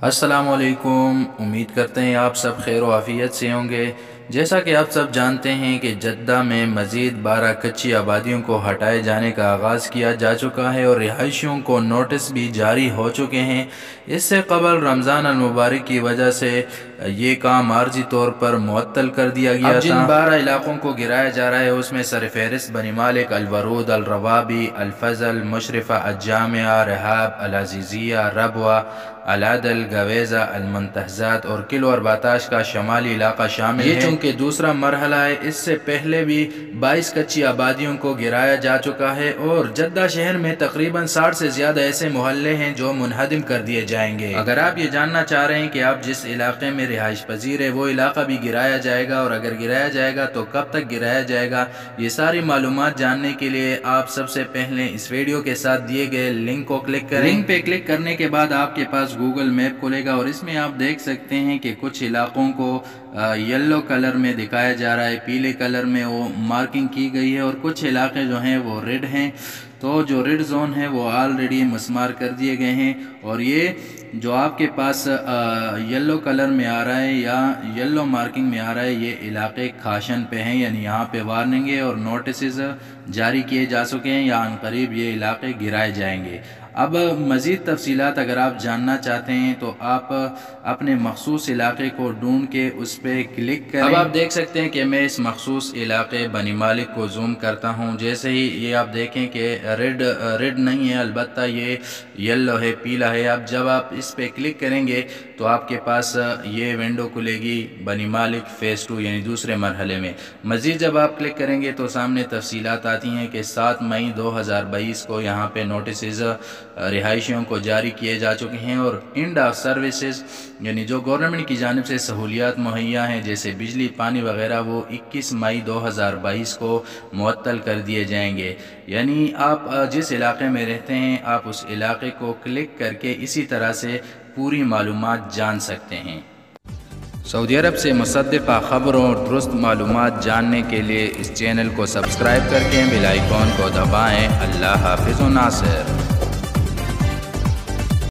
अस्सलामुअलैकुम। उम्मीद करते हैं आप सब खैर व आफियत से होंगे। जैसा कि आप सब जानते हैं कि जद्दा में मज़ीद 12 कच्ची आबादियों को हटाए जाने का आगाज़ किया जा चुका है और रिहायशियों को नोटिस भी जारी हो चुके हैं। इससे कबल रमज़ान अल मुबारक की वजह से ये काम आर्जी तौर पर मुअत्तल कर दिया गया था। जिन 12 इलाकों को गिराया जा रहा है उसमें सरफहरिस्त बनी मालिक, अलवरूद, अलरवाबी, अलफजल, मुशरफा, अज्जामिया, रहाब, अल-अज़ीज़िया, रबवा, अलादल, गवेज़ा, अलमंतहजात और किलो और बाताश का शमाली इलाका शामिल है। ये चूँकि दूसरा मरहला है, इससे पहले भी 22 कच्ची आबादियों को गिराया जा चुका है और जद्दा शहर में तकरीबन 60 से ज़्यादा ऐसे मोहल्ले हैं जो मुनहदिम कर दिए जाएंगे। अगर आप ये जानना चाह रहे हैं कि आप जिस इलाके में रिहाइश पजीर है वो इलाका भी गिराया जाएगा और अगर गिराया जाएगा तो कब तक गिराया जाएगा, ये सारी मालूमात जानने के लिए आप सबसे पहले इस वीडियो के साथ दिए गए लिंक को क्लिक करें। लिंक पे क्लिक करने के बाद आपके पास गूगल मैप खुलेगा और इसमें आप देख सकते हैं कि कुछ इलाकों को येलो कलर में दिखाया जा रहा है, पीले कलर में वो मार्किंग की गई है और कुछ इलाके जो हैं वो रेड हैं। तो जो रेड जोन है वो ऑलरेडी मस्मार कर दिए गए हैं और ये जो आपके पास येलो कलर में आ रहा है या येलो मार्किंग में आ रहा है, ये इलाके खाशन पे हैं, यानी यहाँ पे वार्निंग है और नोटिस जारी किए जा चुके हैं या अनकरीब ये इलाके गिराए जाएंगे। अब मज़ीद तफसीलात अगर आप जानना चाहते हैं तो आप अपने मखसूस इलाके को ढूंढ के उस पर क्लिक करें। अब आप देख सकते हैं कि मैं इस मखसूस इलाके बनी मालिक को जूम करता हूं। जैसे ही ये आप देखें कि रेड नहीं है, अलबत्ता ये येलो है, पीला है। अब जब आप इस पर क्लिक करेंगे तो आपके पास ये विंडो खुलेगी बनी मालिक फ़ेज़ 2 यानी दूसरे मरहले में। मज़ीद जब आप क्लिक करेंगे तो सामने तफसीलात आती हैं कि 7 मई 2022 को यहाँ पे नोटिस रिहायशियों को जारी किए जा चुके हैं और एंड ऑफ सर्विसेज यानी जो गवर्नमेंट की जानिब से सहूलियात मुहैया हैं जैसे बिजली, पानी वगैरह, वो 21 मई 2022 को मुअत्तल कर दिए जाएंगे। यानी आप जिस इलाके में रहते हैं आप उस इलाके को क्लिक करके इसी तरह से पूरी मालूमात जान सकते हैं। सऊदी अरब से मुसद्दिक़ा ख़बरों और दुरुस्त मालूमात जानने के लिए इस चैनल को सब्सक्राइब करके बेल आइकॉन को दबाएँ। अल्लाह हाफ़िज़ व नासिर।